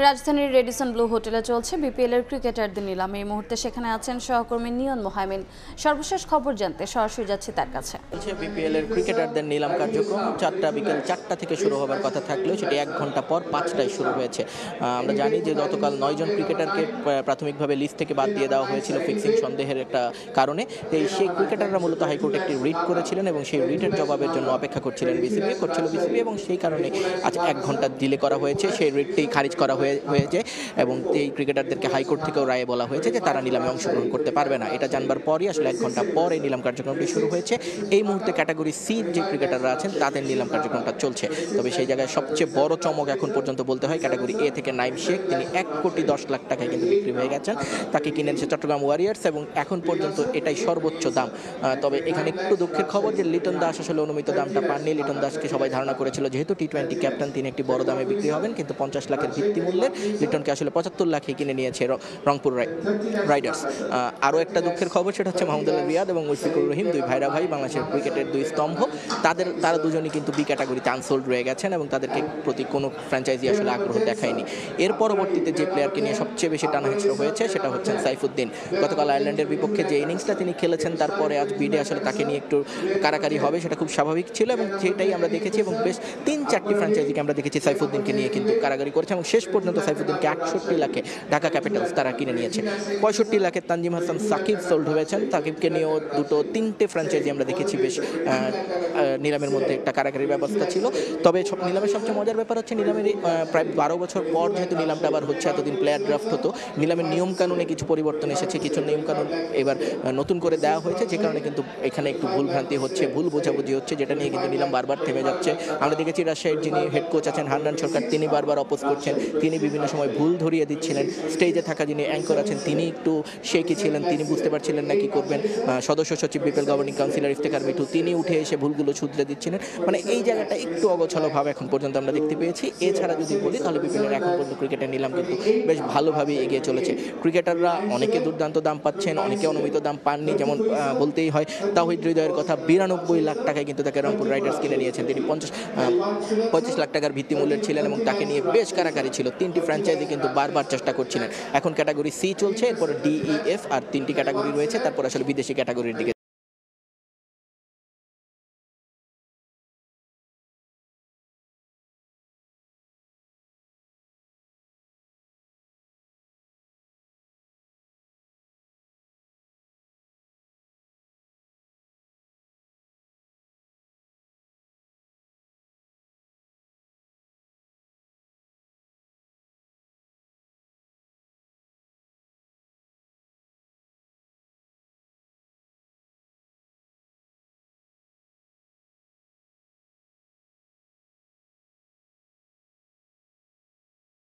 রাজধানীর Radisson blue হোটেলে চলছে বিপিএল-এর ক্রিকেটারদের নিলাম। এই মুহূর্তে সেখানে আছেন সহকর্মী নিয়ন মোহাইমিন। সর্বশেষ খবর জানতে সরাসরি যাচ্ছি তার কাছে। বিপিএল-এর ক্রিকেটারদের নিলাম কার্যক্রম বিকেল 4টা থেকে শুরু হবার কথা থাকলেও সেটি 1 ঘন্টা পর 5টায় শুরু হয়েছে। আমরা জানি যে গতকাল 9 জন ক্রিকেটারকে প্রাথমিকভাবে লিস্ট থেকে বাদ দিয়ে দেওয়া হয়েছিল ফিক্সিং সন্দেহের একটা কারণে। সেই ক্রিকেটাররা মূলত হাইকোর্টে একটি রিট করেছিলেন এবং সেই রিটের জবাবের জন্য অপেক্ষা করছিল বিসিবি এবং সেই কারণে আজ 1 ঘন্টা ডিলে করা হয়েছে। সেই রিটটি খারিজ করা হয়েছে এবং এই ক্রিকেটারদেরকে হাইকোর্ট থেকেও রায়ে বলা হয়েছে যে তারা নিলামে অংশগ্রহণ করতে পারবে না। এটা জানবার পরই আসলে 1 ঘন্টা পর এই নিলাম কার্যক্রমটি শুরু হয়েছে। এই মুহূর্তে ক্যাটাগরি সি যে ক্রিকেটাররা আছেন তাদের নিলাম কার্যক্রমটা চলছে। তবে সেই জায়গায় সবচেয়ে বড় চমক এখন পর্যন্ত বলতে হয় ক্যাটাগরি এ থেকে নাইম শেখ, তিনি 1,10,00,000 টাকায় কিন্তু বিক্রি হয়ে গেছেন। তাকে কিনে এনেছে চট্টগ্রাম ওয়ারিয়ার্স এবং এখন পর্যন্ত এটাই সর্বোচ্চ দাম। তবে এখানে একটু দুঃখের খবর যে লিটন দাস আসলে অনুমিত দামটা পাননি। লিটন দাসকে সবাই ধারণা করেছিল যেহেতু টি-20 ক্যাপ্টেন তিনি একটি বড় দামে বিক্রি হবেন, কিন্তু 50 লাখের ভিত্তি মূল্যে লিটনকে আসলে 75 লাখে কিনে নিয়েছে রংপুর রাইডার্স। আরও একটা দুঃখের খবর, সেটা হচ্ছে মাহমুদুল্লাহ রিয়াদ এবং মুশফিকুর রহিম, দুই ভাইরা ভাই, বাংলাদেশের ক্রিকেটের দুই স্তম্ভ। তারা দুজনই কিন্তু বি ক্যাটাগরিতে আনসোল্ড রয়ে গেছেন এবং তাদেরকে প্রতি কোনো ফ্র্যাঞ্চাইজি আসলে আগ্রহ দেখায়নি। এর পরবর্তীতে যে প্লেয়ারকে নিয়ে সবচেয়ে বেশি টানাহেঁচড়া হয়েছে সেটা হচ্ছেন সাইফুদ্দিন। গতকাল আয়ারল্যান্ডের বিপক্ষে যে ইনিংসটা তিনি খেলেছেন তারপরে আজ বিডে আসলে তাকে নিয়ে একটু কারাকারি হবে, সেটা খুব স্বাভাবিক ছিল এবং সেটাই আমরা দেখেছি এবং বেশ 3-4টি ফ্র্যাঞ্চাইজিকে আমরা দেখেছি সাইফুদ্দিনকে নিয়ে কিন্তু কারাকারি করেছে এবং শেষ পর্যন্ত সাইফুদ্দিনকে 68 লাখে ঢাকা ক্যাপিটালস তারা কিনে নিয়েছে। 65 লাখে তানজিম হাসান সাকিব সোল্ড হয়েছেন। সাকিবকে নিয়েও 2-3টে ফ্র্যাঞ্চাইজি আমরা দেখেছি বেশ নিলামের মধ্যে একটা কারাকারির ব্যবস্থা ছিল। তবে নিলামের সবচেয়ে মজার ব্যাপার হচ্ছে নিলামের প্রায় 12 বছর পর যেহেতু নিলামটা আবার হচ্ছে, এতদিন প্লেয়ার ড্রাফট হতো, নিলামের নিয়মকানুনে কিছু পরিবর্তন এসেছে, কিছু নিয়মকানুন এবার নতুন করে দেওয়া হয়েছে, যে কারণে কিন্তু এখানে একটু ভুলভ্রান্তি হচ্ছে, ভুল বোঝাবুঝি হচ্ছে, যেটা নিয়ে কিন্তু নিলাম বারবার থেমে যাচ্ছে। আমরা দেখেছি রাজশাহীর যিনি হেড কোচ আছেন হান্নান সরকার, তিনি বারবার অপোজ করছেন, তিনি বিভিন্ন সময় ভুল ধরিয়ে দিচ্ছিলেন। স্টেজে থাকা যিনি অ্যাঙ্কর আছেন তিনি একটু শেকি ছিলেন, তিনি বুঝতে পারছিলেন না কি করবেন। সদস্য সচিব BPL governing councillor Iftekhar Mithu, তিনি উঠে এসে ভুলগুলো শুধরে দিচ্ছিলেন। মানে এই জায়গাটা একটু অগোছালো ভাবে এখন পর্যন্ত আমরা দেখতে পেয়েছি। এছাড়া যদি বলি তাহলে বিপিএলের এখন পর্যন্ত ক্রিকেটের নিলাম কিন্তু বেশ ভালোভাবে এগিয়ে চলেছে। ক্রিকেটাররা অনেকে দুর্দান্ত দাম পাচ্ছেন, অনেকে অনুমিত দাম পাননি। যেমন বলতেই হয় তাওহিদ হৃদয়ের কথা, 92 লাখ টাকায় কিন্তু তাকে রংপুর রাইডার্স কিনে নিয়েছেন। তিনি 25 লাখ টাকার ভিত্তি মূল্যের ছিলেন এবং তাকে নিয়ে বেশ কারাকারি ছিল। 3টি ফ্র্যাঞ্চাইজি কিন্তু বারবার চেষ্টা করছিলেন। এখন ক্যাটাগরি সি চলছে, এরপর ডি, ই, এফ আর 3টি ক্যাটাগরি রয়েছে, তারপর আসলে বিদেশি ক্যাটাগরির দিকে